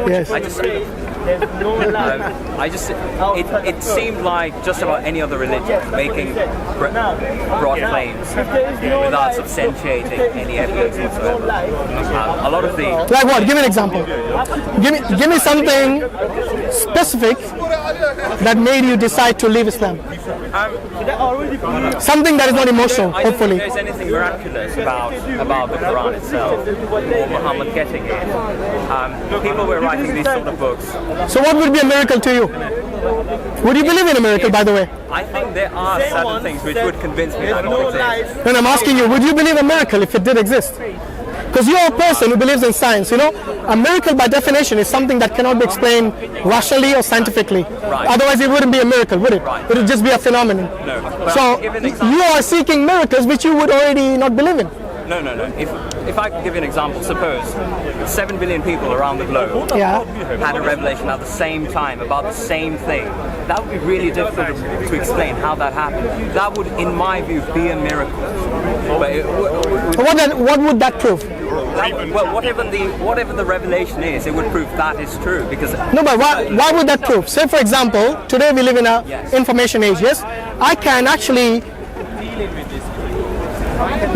Yes. It seemed like just about any other religion making broad claims without substantiating any evidence whatsoever. A lot of the... Like what? Give me an example. Give me something specific that made you decide to leave Islam. Something that is not emotional, I don't hopefully. think there's anything miraculous about the Quran itself or Muhammad getting it. People were writing these sort of books. So what would be a miracle to you? Would you believe in a miracle, by the way? I think there are certain things which would convince me that God exists. Then I'm asking you, would you believe a miracle if it did exist? Because you're a person who believes in science, you know? A miracle by definition is something that cannot be explained rationally or scientifically. Right. Otherwise it wouldn't be a miracle, would it? Right. It would just be a phenomenon. No. But So you are seeking miracles which you would already not believe in. No. If I could give you an example, suppose 7 billion people around the globe had a revelation at the same time about the same thing. That would be really difficult to explain how that happened. That would, in my view, be a miracle. But What would that prove? whatever the revelation is, it would prove that is true. Because No, but why would that prove? Say, for example, today we live in an information age, yes? I can actually,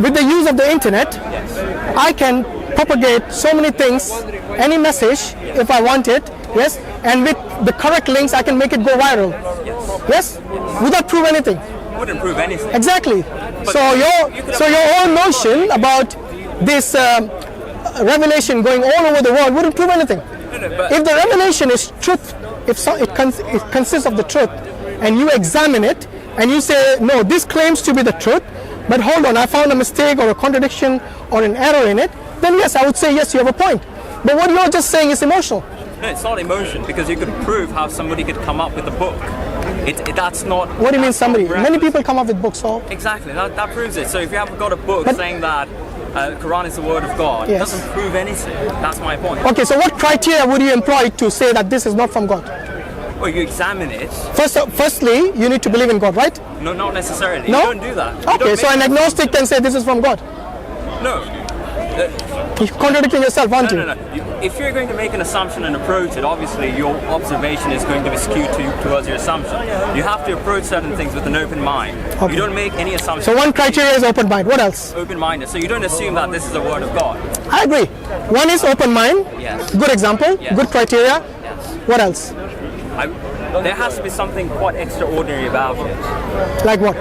with the use of the internet, I can propagate so many things, any message, if I want it, yes? And with the correct links, I can make it go viral. Yes? Would that prove anything? wouldn't prove anything. Exactly. So your own notion about this revelation going all over the world wouldn't prove anything. If the revelation is truth, if it consists of the truth, and you examine it and you say, no, this claims to be the truth, but hold on, I found a mistake or a contradiction or an error in it, then yes, I would say yes, you have a point. But what you're just saying is emotional. No, it's not emotion, because you could prove how somebody could come up with a book. That's not... What do you mean somebody? Many people come up with books, so... Exactly, that proves it. So if you haven't got a book saying that Quran is the word of God, it doesn't prove anything. That's my point. Okay, so what criteria would you employ to say that this is not from God? Well, you examine it. Firstly, you need to believe in God, right? No, not necessarily. No? You don't do that. Okay, so an agnostic can say this is from God. No. You're contradicting yourself, aren't you? No. If you're going to make an assumption and approach it, obviously your observation is going to be skewed towards your assumption. You have to approach certain things with an open mind. Okay. You don't make any assumptions. So one criteria is open mind. What else? Open-minded. So you don't assume that this is the word of God. I agree. One is open mind. Yes. Good example. Yes. Good criteria. Yes. What else? There has to be something quite extraordinary about it. Like what?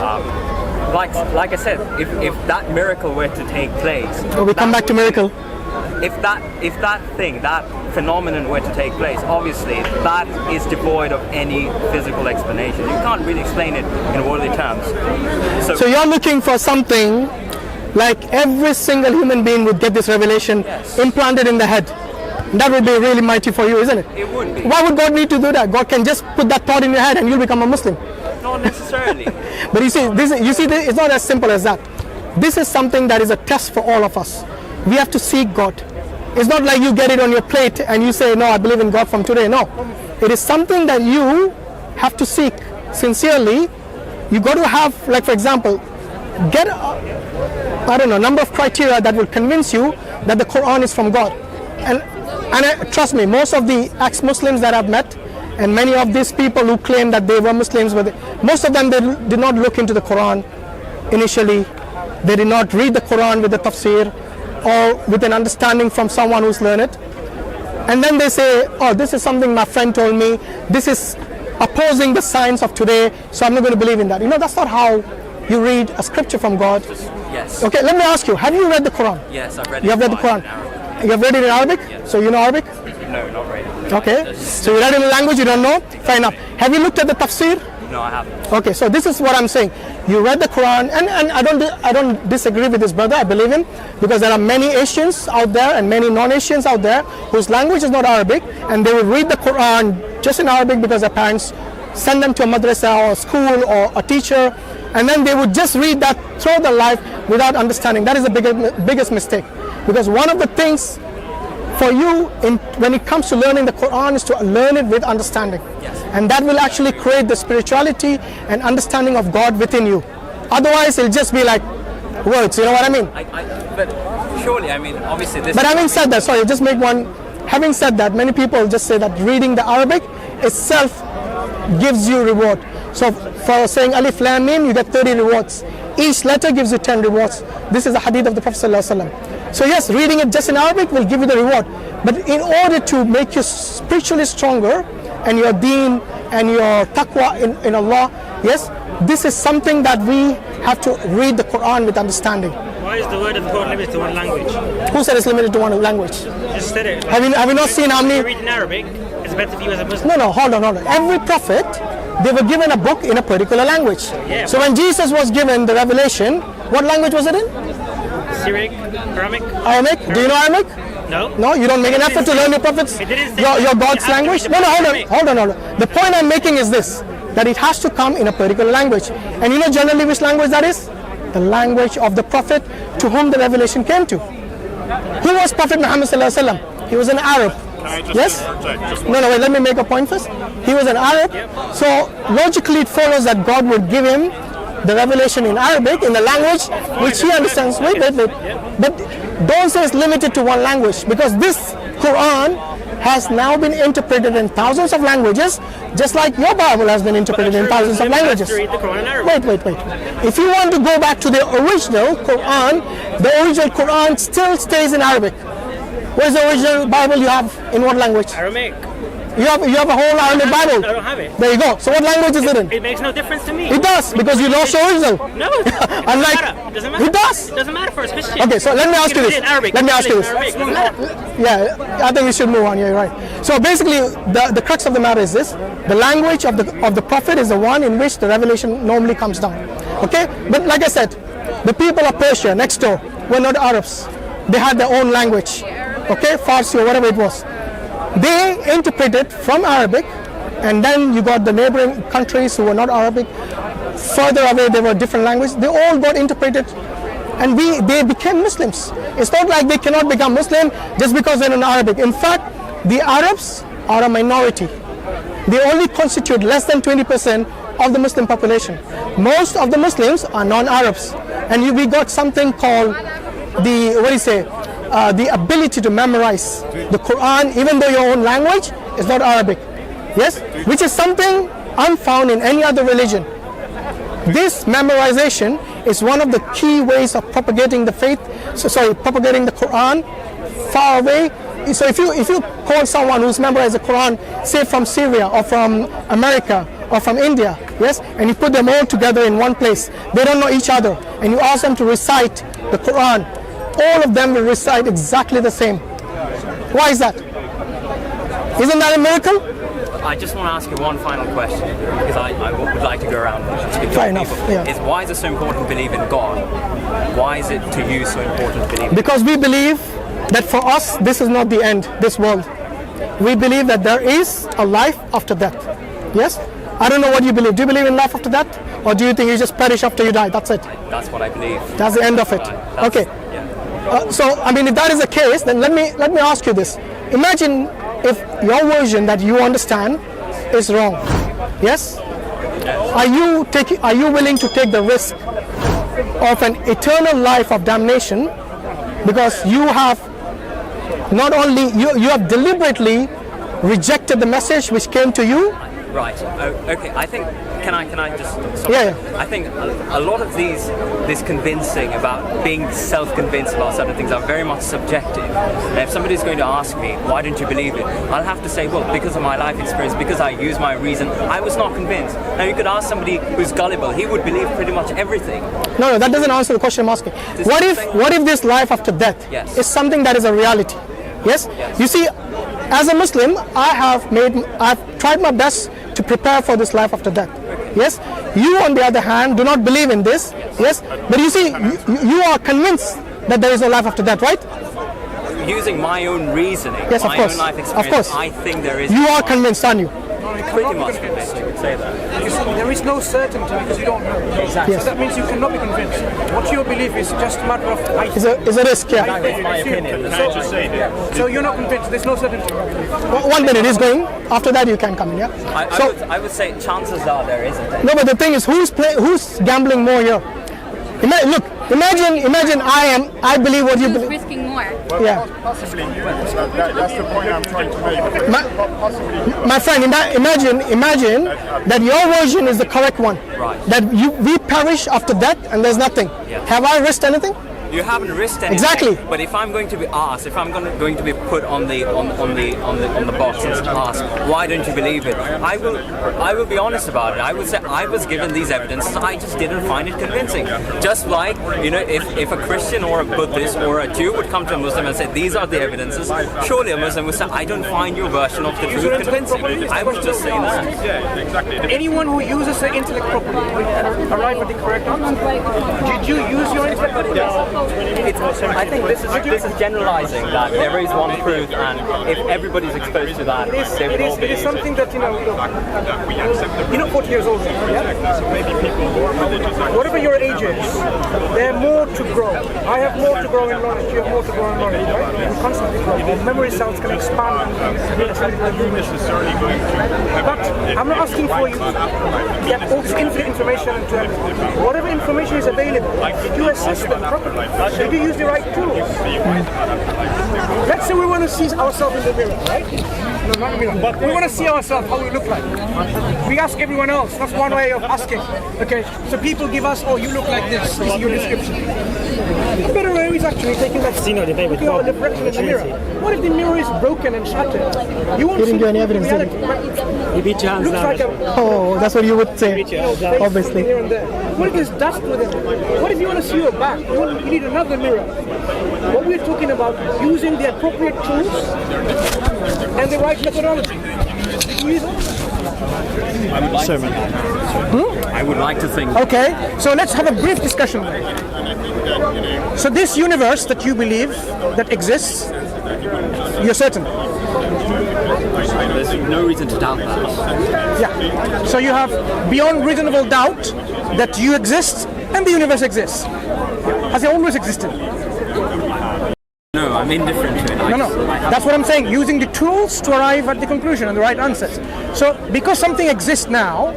Like I said, if that miracle were to take place, We come back to miracle. If that phenomenon were to take place, obviously that is devoid of any physical explanation. You can't really explain it in worldly terms. So you're looking for something like every single human being would get this revelation implanted in the head. That would be really mighty for you, isn't it? It would be. Why would God need to do that? God can just put that thought in your head and you'll become a Muslim. Not necessarily. But you see, it's not as simple as that. This is something that is a test for all of us. We have to seek God. It's not like you get it on your plate and you say, no, I believe in God from today. No. It is something that you have to seek sincerely. You got to have, like for example, get a number of criteria that will convince you that the Quran is from God. And trust me, most of the ex-Muslims that I've met, and many of these people who claim that they were Muslims, most of them, they did not look into the Quran initially. They did not read the Quran with the tafsir or with an understanding from someone who's learned it. And then they say, oh, this is something my friend told me. This is opposing the science of today, so I'm not going to believe in that. You know, that's not how you read a scripture from God. Yes. Okay, let me ask you, have you read the Quran? Yes, I've read it. You have read the Quran? You have read it in Arabic? Yes. So you know Arabic? No, not really. Okay. So you read it in a language you don't know? Fair enough. Have you looked at the tafsir? No, I haven't. Okay, so this is what I'm saying. You read the Quran, and I don't disagree with this brother. I believe him, because there are many Asians out there and many non-Asians out there whose language is not Arabic, and they will read the Quran just in Arabic because their parents send them to a madrasa or a school or a teacher, and then they would just read that throughout their life without understanding. That is the biggest mistake, because one of the things for you when it comes to learning the Quran is to learn it with understanding. Yes. And that will actually create the spirituality and understanding of God within you. Otherwise, it'll just be like words, you know what I mean? But surely, I mean, obviously this... But having said that, sorry, just make one having said that, many people just say that reading the Arabic itself gives you reward. So for saying Alif Lam Mim, you get 30 rewards. Each letter gives you 10 rewards. This is a hadith of the Prophet ﷺ. So yes, reading it just in Arabic will give you the reward. But in order to make you spiritually stronger and your deen and your taqwa in Allah, yes, this is something that we have to read the Quran with understanding. Why is the word of God limited to one language? Who said it's limited to one language? Just said it. Have you not seen how many? If you read in Arabic, it's better for you as a Muslim. No, hold on. Every prophet, they were given a book in a particular language. Yeah. So when Jesus was given the revelation, what language was it in? Syriac, Aramaic. Aramaic? Do you know Aramaic? No. No, you don't make an effort to learn your prophet's, your God's language? No, hold on. The point I'm making is this, that it has to come in a particular language. And you know generally which language that is? The language of the prophet to whom the revelation came to. Who was Prophet Muhammad sallallahu alaihi wasallam? He was an Arab. Yes? No, wait, let me make a point first. He was an Arab. So logically it follows that God would give him the revelation in Arabic, in the language which he understands. Wait. But don't say it's limited to one language, because this Quran has now been interpreted in thousands of languages, just like your Bible has been interpreted in thousands of languages. Wait. If you want to go back to the original Quran still stays in Arabic. Where's the original Bible you have? In what language? Aramaic. You have a whole Arabic Bible. I don't have it. There you go. So what language is it in? It makes no difference to me. It does, because you lost the original. No, it doesn't matter. It doesn't matter. It does. It doesn't matter for us Christians. Okay, so let me ask you this. Yeah, I think we should move on. Yeah, you're right. So basically, the crux of the matter is this: the language of the prophet is the one in which the revelation normally comes down. Okay, but like I said, the people of Persia next door were not Arabs. They had their own language. Okay, Farsi or whatever it was. They interpreted from Arabic, and then you got the neighboring countries who were not Arabic. Further away, they were different language. They all got interpreted, and they became Muslims. It's not like they cannot become Muslim just because they're in Arabic. In fact, the Arabs are a minority. They only constitute less than 20% of the Muslim population. Most of the Muslims are non-Arabs, and we got something called the ability to memorize the Quran, even though your own language is not Arabic. Yes, which is something unfound in any other religion. This memorization is one of the key ways of propagating the faith. Propagating the Quran far away. So if you call someone who's memorized the Quran, say from Syria or from America or from India, yes, and you put them all together in one place, they don't know each other, and you ask them to recite the Quran, all of them will recite exactly the same. Why is that? Isn't that a miracle? I just want to ask you one final question, because I would like to go around and speak to other people. Yeah. Why is it so important to believe in God? Why is it to you so important to believe in God? Because we believe that for us, this is not the end, this world. We believe that there is a life after death. Yes? I don't know what you believe. Do you believe in life after death? Or do you think you just perish after you die? That's it. That's what I believe. That's the end of it. Okay. If that is the case, then let me ask you this. Imagine if your version that you understand is wrong. Yes? Are you willing to take the risk of an eternal life of damnation, because you have not only you have deliberately rejected the message which came to you? Right. Okay. I think. Can I just? Sorry. Yeah. I think a lot of this convincing about being self-convinced about certain things are very much subjective. And if somebody's going to ask me, why don't you believe it? I'll have to say, well, because of my life experience, because I use my reason, I was not convinced. Now you could ask somebody who's gullible; he would believe pretty much everything. No, that doesn't answer the question I'm asking. What if this life after death is something that is a reality? Yes. You see, as a Muslim, I've tried my best to prepare for this life after death. Yes, you on the other hand do not believe in this. Yes, but you see, you are convinced that there is no life after death, right? Using my own reasoning, yes, my own life experience, of course. I think there is. You are convinced, aren't you? Pretty much convinced, you could say that. There is no certainty because you don't know. Exactly. So that means you cannot be convinced. What your belief is just a matter of height. Is a risk, yeah. That's my opinion. So you're not convinced. There's no certainty. 1 minute is going. After that, you can come in. Yeah. I would say chances are there isn't. No, but the thing is, who's gambling more here? Look, Imagine I believe what you Who's believe. risking more? Yeah. Possibly you. That's the point I'm trying to make. My friend, imagine that your version is the correct one. Right. That we perish after death and there's nothing. Yeah. Have I risked anything? You haven't risked anything. Exactly. But if I'm going to be asked, if I'm going to be put on the box and asked, why don't you believe it? I will be honest about it. I will say I was given these evidences. I just didn't find it convincing. Just like, you know, if a Christian or a Buddhist or a Jew would come to a Muslim and say these are the evidences, surely a Muslim would say I don't find your version of the truth convincing. I was just saying that. Yeah, exactly. Anyone who uses their intellect properly will arrive at the correct answer. Did you use your intellect properly? I think this is generalizing that there is one truth, and if everybody's exposed to that, they will all be. It is something that, you know, you're not 40 years old, yeah? Whatever your age is, there are more to grow. I have more to grow in knowledge, you have more to grow in knowledge, right? You constantly grow. Your memory cells can expand. But I'm not asking for you to get all this infinite information and whatever information is available, did you assess them properly? Did you use the right tools? Let's say we want to see ourselves in the mirror, right? No, not in the mirror. But we want to see ourselves, how we look like. We ask everyone else. That's one way of asking. Okay, so people give us, oh, you look like this. This is your description. The better way is actually taking that looking at the reflection in the mirror. What if the mirror is broken and shattered? You won't see any evidence. You beat your hands looks down. like a Oh, that's what you would say. Obviously. here and there. What if there's dust with it? What if you want to see your back? You need another mirror. What we're talking about is using the appropriate tools and the right methodology. Use it. I would like to think. Okay, so let's have a brief discussion. So this universe that you believe that exists, you're certain? There's no reason to doubt that. Yeah. So you have beyond reasonable doubt that you exist and the universe exists. Has it always existed? No, I'm indifferent to it. No. That's what I'm saying. Using the tools to arrive at the conclusion and the right answers. So because something exists now,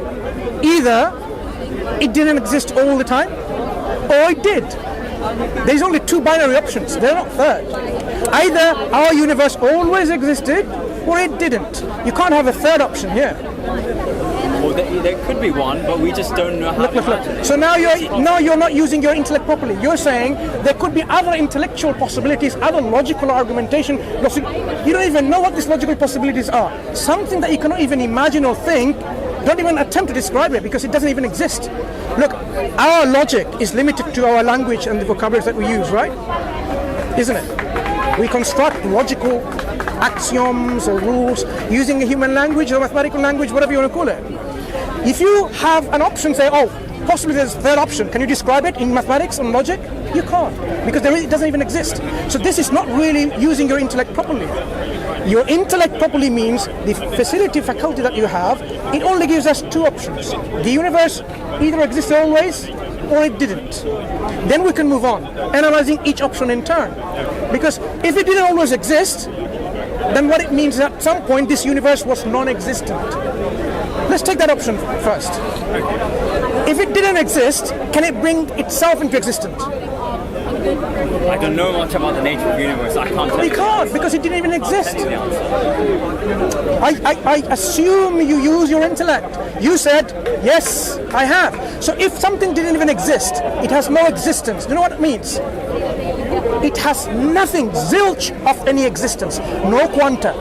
either it didn't exist all the time, or it did. There's only two binary options. They're not third. Either our universe always existed, or it didn't. You can't have a third option here. Well, there could be one, but we just don't know how to imagine it. So now you're not using your intellect properly. You're saying there could be other intellectual possibilities, other logical argumentation. You don't even know what these logical possibilities are. Something that you cannot even imagine or think. Don't even attempt to describe it because it doesn't even exist. Look, our logic is limited to our language and the vocabularies that we use, right? Isn't it? We construct logical axioms or rules using a human language or mathematical language, whatever you want to call it. If you have an option, say, oh, possibly there's a third option, can you describe it in mathematics and logic? You can't, because it doesn't even exist. So this is not really using your intellect properly. Your intellect properly means the faculty that you have, it only gives us two options. The universe either existed always, or it didn't. Then we can move on, analyzing each option in turn. Because if it didn't always exist, then what it means is at some point this universe was non-existent. Let's take that option first. If it didn't exist, can it bring itself into existence? I don't know much about the nature of the universe. I can't tell you. You can't, because it didn't even exist. I assume you use your intellect. You said, yes, I have. So if something didn't even exist, it has no existence. Do you know what it means? It has nothing, zilch of any existence. No quanta,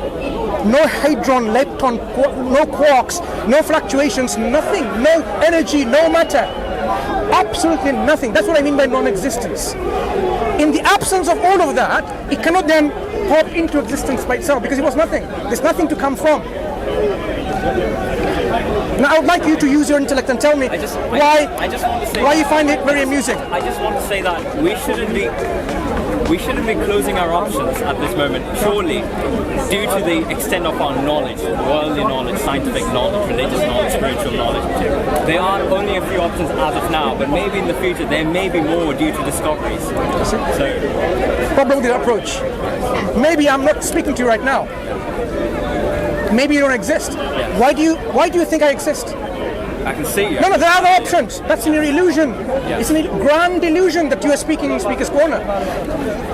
no hadron, lepton, no quarks, no fluctuations, nothing, no energy, no matter. Absolutely nothing. That's what I mean by non-existence. In the absence of all of that, it cannot then pop into existence by itself because it was nothing. There's nothing to come from. Now I would like you to use your intellect and tell me why you find it very amusing. I just want to say that we shouldn't be closing our options at this moment, surely, due to the extent of our knowledge, worldly knowledge, scientific knowledge, religious knowledge, spiritual knowledge. There are only a few options as of now, but maybe in the future there may be more due to discoveries. Problem with your approach. Maybe I'm not speaking to you right now. Maybe you don't exist. Yeah. Why do you think I exist? I can see you. No, there are other options. That's an illusion. It's a grand illusion that you are speaking in Speaker's Corner.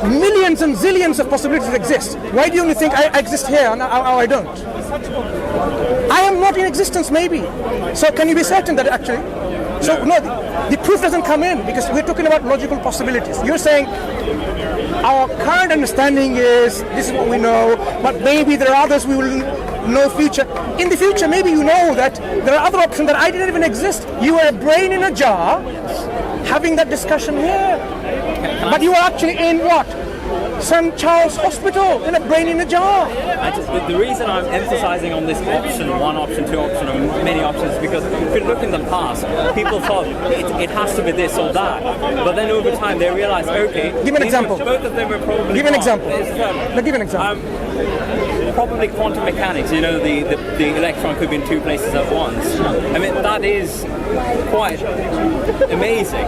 Millions and zillions of possibilities exist. Why do you only think I exist here and I don't? I am not in existence, maybe. So can you be certain that actually? So no, the proof doesn't come in because we're talking about logical possibilities. You're saying our current understanding is this is what we know, but maybe there are others we will know future. In the future, maybe you know that there are other options that I didn't even exist. You are a brain in a jar having that discussion here. But you are actually in what? St. Charles Hospital in a brain in a jar. The reason I'm emphasizing on this option, one option, two option, or many options, is because if you look in the past, people thought it has to be this or that. But then over time they realized, okay, give an example. Both of them are probably give an wrong. example. Give an example. Probably quantum mechanics, you know, the electron could be in two places at once. I mean, that is quite amazing.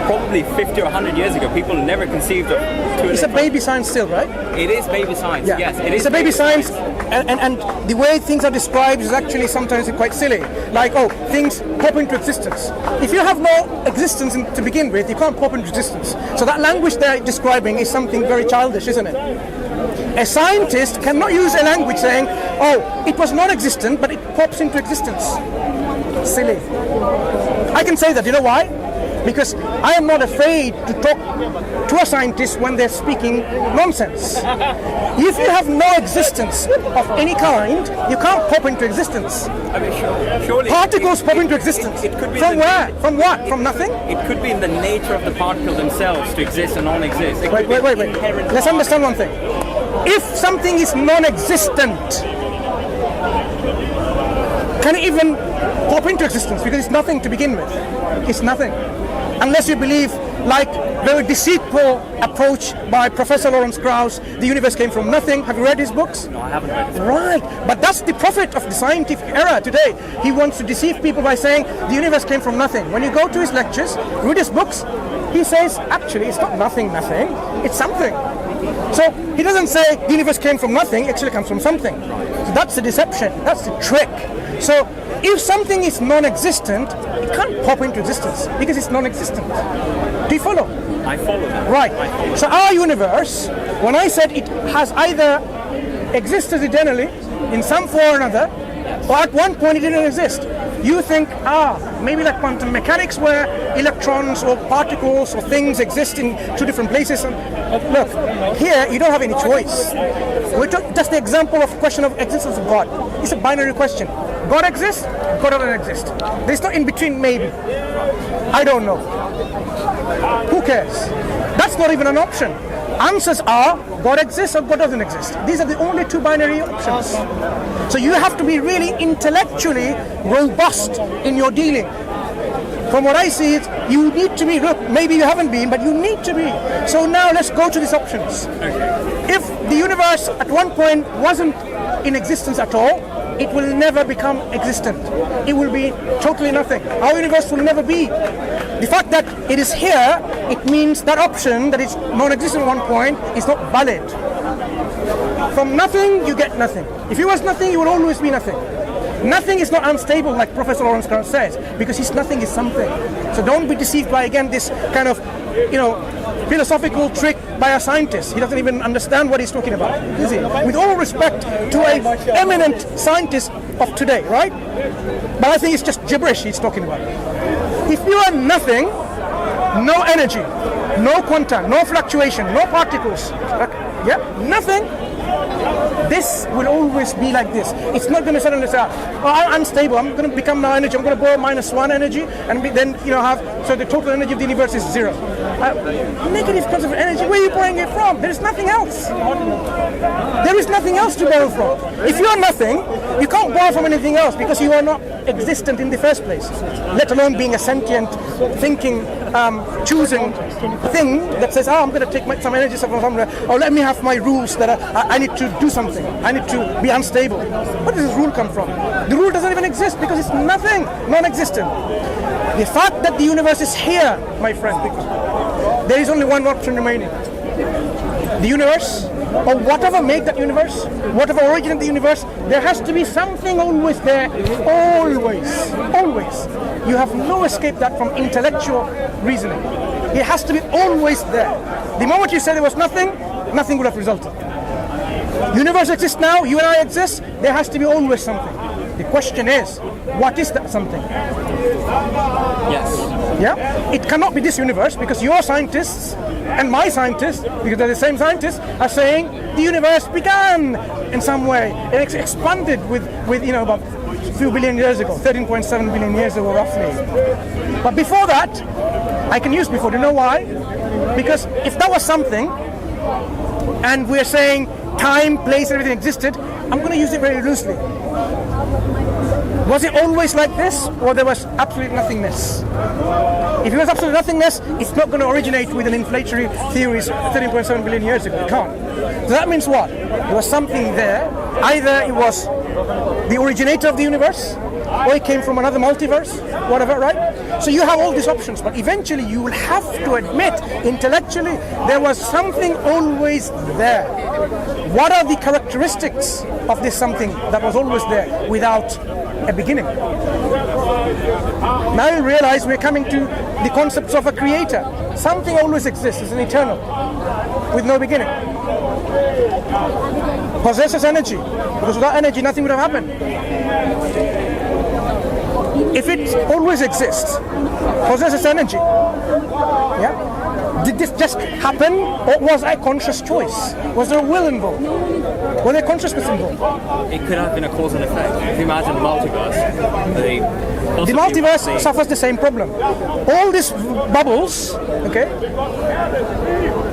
Probably 50 or 100 years ago, people never conceived of two It's a baby science still, right? It is baby science, yes. It's a baby science, and the way things are described is actually sometimes quite silly. Like, oh, things pop into existence. If you have no existence to begin with, you can't pop into existence. So that language they're describing is something very childish, isn't it? A scientist cannot use a language saying, oh, it was non-existent, but it pops into existence. Silly. I can say that, you know why? Because I am not afraid to talk to a scientist when they're speaking nonsense. If you have no existence of any kind, you can't pop into existence. I mean, surely particles pop into existence. It could be from where? From what? From nothing? It could be in the nature of the particle themselves to exist and non-exist. Wait. Let's understand one thing. If something is non-existent, can it even pop into existence? Because it's nothing to begin with. It's nothing. Unless you believe, like very deceitful approach by Professor Lawrence Krauss, the universe came from nothing. Have you read his books? No, I haven't read his books. Right, but that's the prophet of the scientific era today. He wants to deceive people by saying the universe came from nothing. When you go to his lectures, read his books, he says, actually, it's not nothing, it's something. So he doesn't say the universe came from nothing, it actually comes from something. So that's the deception, that's the trick. So if something is non-existent, it can't pop into existence because it's non-existent. Do you follow? I follow that. Right. So our universe, when I said it has either existed eternally in some form or another, or at one point it didn't exist. You think, maybe like quantum mechanics where electrons or particles or things exist in two different places. And look, here you don't have any choice. We took just the example of question of existence of God. It's a binary question. God exists, God doesn't exist. There's no in between maybe. I don't know. Who cares? That's not even an option. Answers are God exists or God doesn't exist. These are the only two binary options. So you have to be really intellectually robust in your dealing. From what I see, you need to be, look, maybe you haven't been, but you need to be. So now let's go to these options. If the universe at one point wasn't in existence at all, it will never become existent. It will be totally nothing. Our universe will never be. The fact that it is here, it means that option that is non-existent at one point is not valid. From nothing, you get nothing. If you was nothing, you will always be nothing. Nothing is not unstable, like Professor Lawrence Krauss says, because his nothing is something. So don't be deceived by, again, this kind of, philosophical trick by a scientist. He doesn't even understand what he's talking about, is he? With all respect to an eminent scientist of today, right? But I think it's just gibberish he's talking about. If you are nothing, no energy, no quanta, no fluctuation, no particles, nothing, this will always be like this. It's not going to suddenly say, I'm unstable, I'm going to become no energy, I'm going to borrow -1 energy, and then, so the total energy of the universe is 0. Negative concept of energy, where are you borrowing it from? There is nothing else. There is nothing else to borrow from. If you are nothing, you can't borrow from anything else because you are not existent in the first place, let alone being a sentient, thinking, choosing thing that says, I'm going to take some energy somewhere, or let me have my rules that I need to do something. I need to be unstable. Where does this rule come from? The rule doesn't even exist because it's nothing, non-existent. The fact that the universe is here, my friend, there is only one option remaining. The universe or whatever made that universe, whatever originated the universe, there has to be something always there, always. You have no escape that from intellectual reasoning. It has to be always there. The moment you say there was nothing, nothing would have resulted. The universe exists now, you and I exist, there has to be always something. The question is, what is that something? Yes. Yeah? It cannot be this universe, because your scientists and my scientists, because they're the same scientists, are saying the universe began in some way. It expanded with about a few billion years ago, 13.7 billion years ago roughly. But before that, I can use before. Do you know why? Because if that was something, and we're saying time, place, everything existed, I'm going to use it very loosely. Was it always like this, or there was absolute nothingness? If it was absolute nothingness, it's not going to originate with an inflatory theories 13.7 billion years ago. It can't. So that means what? There was something there. Either it was the originator of the universe, or it came from another multiverse, whatever, right? So you have all these options, but eventually you will have to admit intellectually there was something always there. What are the characteristics of this something that was always there without a beginning? Now you realize we're coming to the concepts of a creator. Something always exists, it's an eternal, with no beginning. Possesses energy, because without energy nothing would have happened. If it always exists, possesses energy, yeah? Did this just happen, or was a conscious choice? Was there a will involved? Was there consciousness involved? It could have been a cause and effect. If you imagine the multiverse, the multiverse suffers the same problem. All these bubbles, okay?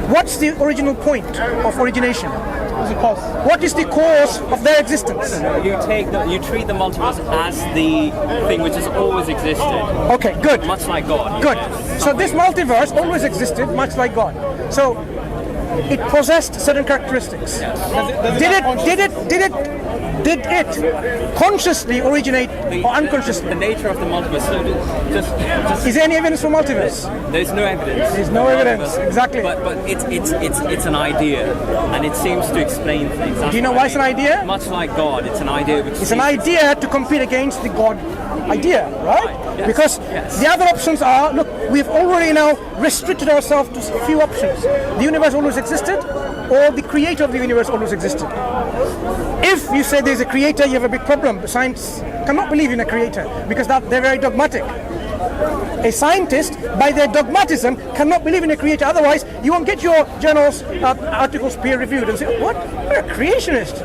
What's the original point of origination? What is the cause of their existence? You treat the multiverse as the thing which has always existed. Okay, good. Much like God. Good. So this multiverse always existed, much like God. So it possessed certain characteristics. Yes. Did it consciously originate or unconsciously? The nature of the multiverse. Is there any evidence for multiverse? There's no evidence. There's no evidence. Exactly. But it's an idea, and it seems to explain things. Do you know why it's an idea? Much like God, it's an idea. It's an idea to compete against the God idea, right? Yes. Because the other options are, look, we've already now restricted ourselves to a few options. The universe always existed, or the creator of the universe always existed. If you say there's a creator, you have a big problem. Science cannot believe in a creator because they're very dogmatic. A scientist, by their dogmatism, cannot believe in a creator. Otherwise, you won't get your journals, articles peer-reviewed and say, what? You're a creationist.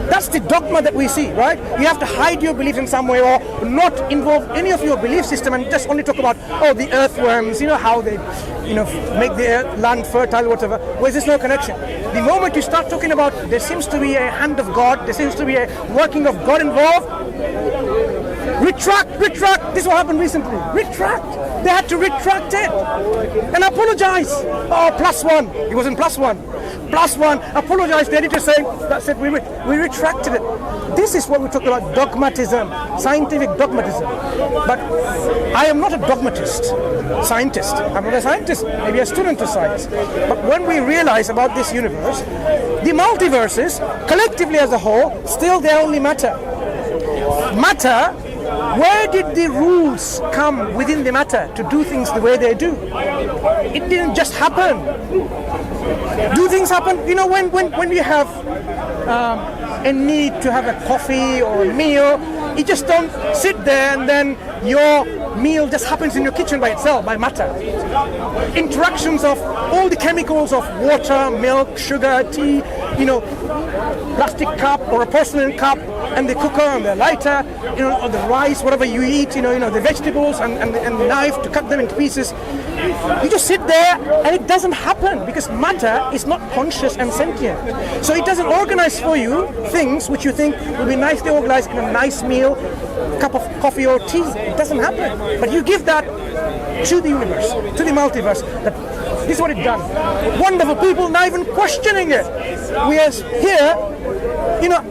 That's the dogma that we see, right? You have to hide your beliefs in some way, or not involve any of your belief system and just only talk about, the earthworms, how they, make the land fertile, whatever. Whereas there's no connection. The moment you start talking about there seems to be a hand of God, there seems to be a working of God involved, retract. This is what happened recently. Retract. They had to retract it and apologize. Oh, +1. It wasn't +1. +1. Apologize. The editor saying, that's it, we retracted it. This is what we talk about, dogmatism, scientific dogmatism. But I am not a dogmatist, scientist. I'm not a scientist, maybe a student of science. But when we realize about this universe, the multiverses, collectively as a whole, still they only matter. Matter, where did the rules come within the matter to do things the way they do? It didn't just happen. Do things happen? When you have a need to have a coffee or a meal, you just don't sit there and then your meal just happens in your kitchen by itself, by matter. Interactions of all the chemicals of water, milk, sugar, tea, plastic cup or a porcelain cup, and the cooker and the lighter, or the rice, whatever you eat, the vegetables and the knife to cut them into pieces. You just sit there and it doesn't happen because matter is not conscious and sentient. So it doesn't organize for you things which you think will be nicely organized in a nice meal, cup of coffee or tea. It doesn't happen. But you give that to the universe, to the multiverse, that this is what it's done. Wonderful people not even questioning it. We are here,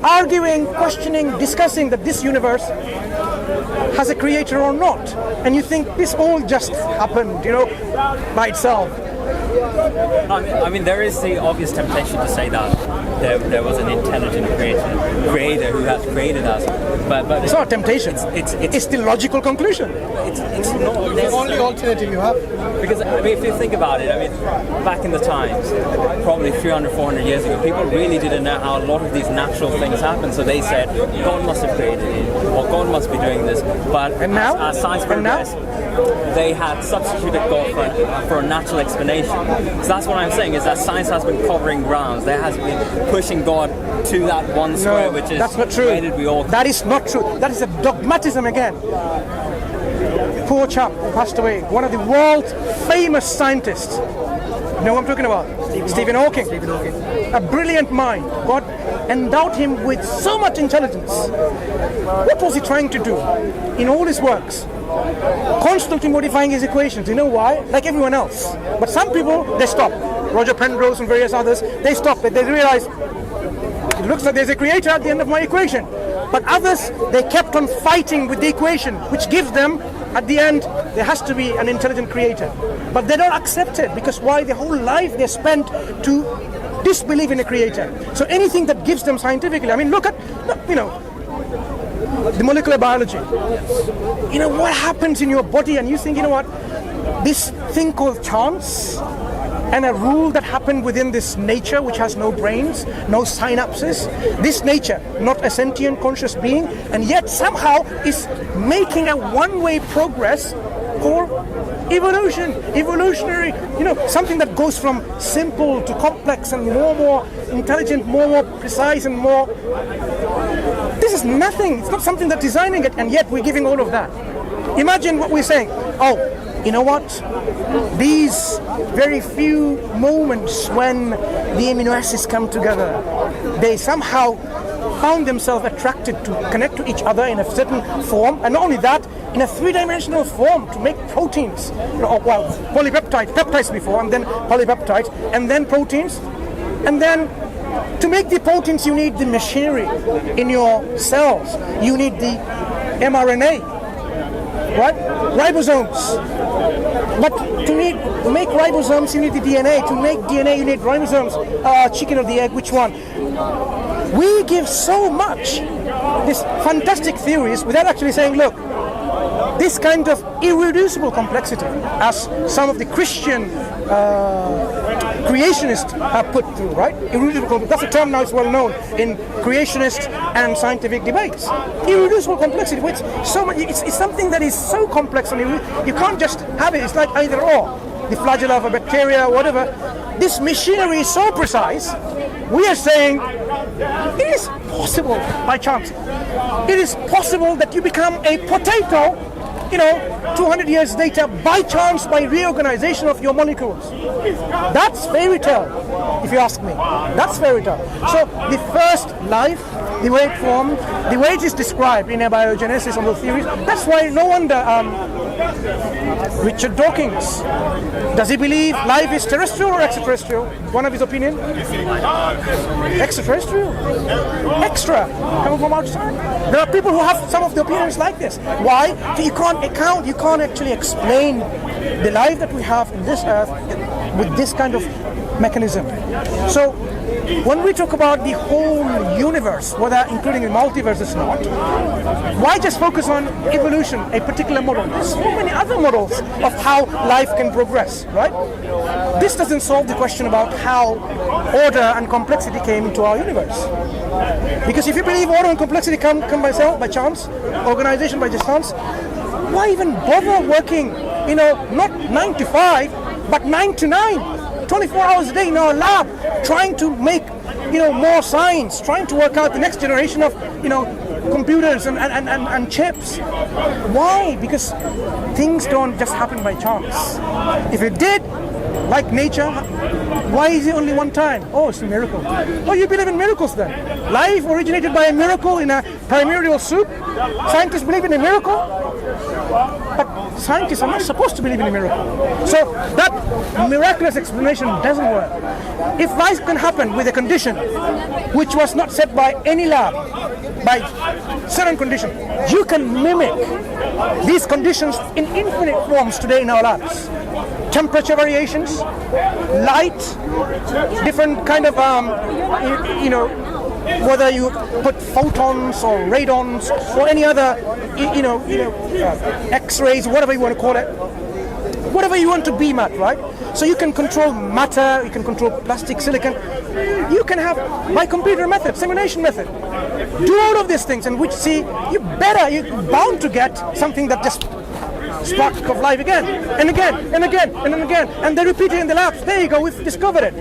arguing, questioning, discussing that this universe has a creator or not. And you think this all just happened, by itself. I mean, there is the obvious temptation to say that there was an intelligent creator who has created us, but it's not a temptation. It's the logical conclusion. It's not The only alternative you have. because I mean, if you think about it, I mean, back in the times, probably 300, 400 years ago, people really didn't know how a lot of these natural things happen. So they said God must have created it, or God must be doing this. But as science progressed, they had substituted God for a natural explanation. So that's what I'm saying, is that science has been covering grounds. There has been pushing God to that one square, which is that's not true. where did we all... That is not true. That is a dogmatism again. Poor chap who passed away, one of the world's famous scientists. You know what I'm talking about? Stephen Hawking. A brilliant mind. God endowed him with so much intelligence. What was he trying to do in all his works? Constantly modifying his equations. You know why? Like everyone else. But some people, they stop. Roger Penrose and various others, they stop. They realize it looks like there's a creator at the end of my equation. But others, they kept on fighting with the equation, which gives them, at the end, there has to be an intelligent creator. But they don't accept it, because why? Their whole life they spent to disbelieve in a creator. So anything that gives them scientifically, I mean, look at, the molecular biology. You know, what happens in your body, and you think, you know what, this thing called chance, and a rule that happened within this nature which has no brains, no synapses, this nature, not a sentient conscious being, and yet somehow is making a one-way progress called evolutionary, something that goes from simple to complex and more intelligent, more precise and more... This is nothing, it's not something that's designing it, and yet we're giving all of that. Imagine what we're saying, you know what? These very few moments when the amino acids come together, they somehow found themselves attracted to connect to each other in a certain form, and not only that, in a three-dimensional form to make proteins. Peptides before, and then polypeptides, and then proteins, and then to make the proteins you need the machinery in your cells. You need the mRNA, right? Ribosomes. But to make ribosomes, you need the DNA. To make DNA, you need ribosomes. Chicken or the egg, which one? We give so much, these fantastic theories, without actually saying, look, this kind of irreducible complexity, as some of the Christian creationists have put through, right? Irreducible, that's a term now is well known in creationist and scientific debates. Irreducible complexity, which so much, it's something that is so complex, and you can't just have it. It's like either or. The flagella of a bacteria, whatever. This machinery is so precise. We are saying it is possible by chance. It is possible that you become a potato, 200 years later, by chance, by reorganization of your molecules. That's fairy tale, if you ask me. That's fairy tale. So the first life, the way it formed, the way it is described in abiogenesis and the theories, that's why no wonder Richard Dawkins, does he believe life is terrestrial or extraterrestrial? One of his opinion? Extraterrestrial. Extra. Coming from outside. There are people who have some of the opinions like this. Why? You can't actually explain the life that we have in this earth with this kind of mechanism. So when we talk about the whole universe, whether including the multiverse or not, why just focus on evolution, a particular model? There's so many other models of how life can progress, right? This doesn't solve the question about how order and complexity came into our universe. Because if you believe order and complexity come by chance, organization by chance, why even bother working, not 9 to 5, but 9 to 9, 24 hours a day in our lab, trying to make, more science, trying to work out the next generation of, computers and chips. Why? Because things don't just happen by chance. If it did, like nature, why is it only one time? Oh, it's a miracle. Oh, you believe in miracles then? Life originated by a miracle in a primordial soup? Scientists believe in a miracle? But scientists are not supposed to believe in a miracle. So that miraculous explanation doesn't work. If life can happen with a condition which was not set by any lab, by certain conditions, you can mimic these conditions in infinite forms today in our labs. temperature variations, light, different kind of, you know, whether you put photons or radons or any other, X-rays, whatever you want to call it, whatever you want to beam at, right? So you can control matter, you can control plastic, silicon. You can have by computer method, simulation method. Do all of these things, and which you're bound to get something that just spark of life again, and again, and again, and then again, and they repeat it in the labs. There you go, we've discovered it.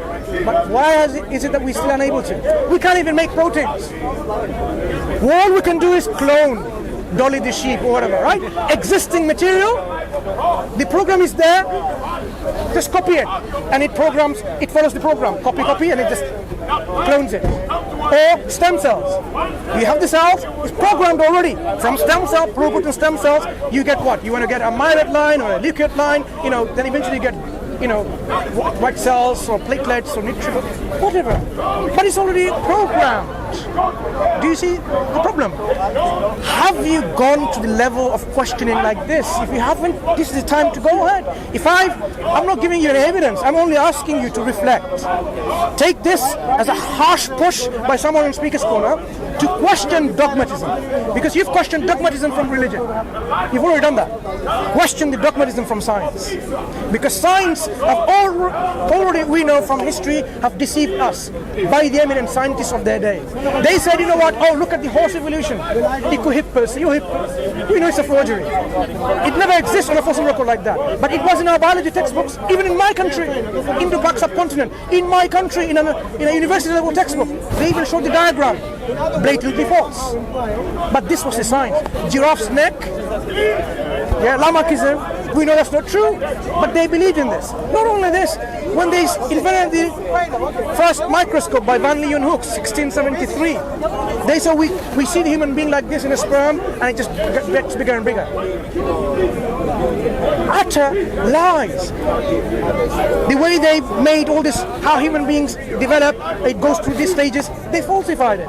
But why is it that we're still unable to? We can't even make proteins. All we can do is clone Dolly the sheep or whatever, right? Existing material, the program is there, just copy it, and it follows the program, copy, and it just clones it. Or stem cells. You have the cells, it's programmed already. From stem cell, pluripotent stem cells, you get what? You want to get a myeloid line or a leukoid line, then eventually you get, white cells or platelets or neutrophils, whatever. But it's already programmed. Do you see the problem? Have you gone to the level of questioning like this? If you haven't, this is the time to go ahead. I'm not giving you any evidence, I'm only asking you to reflect. Take this as a harsh push by someone in Speaker's Corner to question dogmatism. Because you've questioned dogmatism from religion. You've already done that. Question the dogmatism from science. Because science have already, we know from history, have deceived us by the eminent scientists of their day. They said, you know what, look at the horse evolution. Equihippus, Eohippus. We know it's a forgery. It never exists on a fossil record like that. But it was in our biology textbooks, even in my country, in the Pak subcontinent, in my country, in a university level textbook. They even showed the diagram. Blatantly false. But this was the science. Giraffe's neck, Lamarckism, we know that's not true, but they believed in this. Not only this, when they invented the first microscope by Van Leeuwenhoek, 1673, they said we see the human being like this in a sperm, and it just gets bigger and bigger. Utter lies. The way they made all this, how human beings develop, it goes through these stages, they falsified it.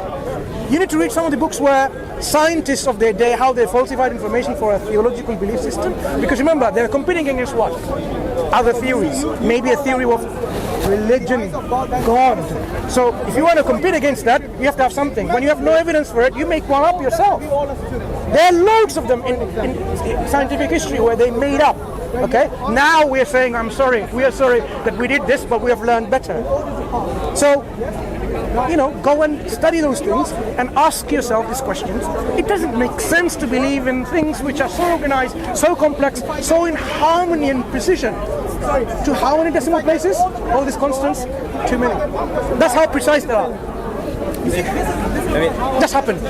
You need to read some of the books where scientists of their day, how they falsified information for a theological belief system. Because remember, they're competing against what? Other theories. Maybe a theory of religion, God. So if you want to compete against that, you have to have something. When you have no evidence for it, you make one up yourself. There are loads of them in scientific history where they made up. Okay? Now we're saying, we are sorry that we did this, but we have learned better. So, go and study those things and ask yourself these questions. It doesn't make sense to believe in things which are so organized, so complex, so in harmony and precision. To how many decimal places? All these constants? Too many. That's how precise they are. Just happened.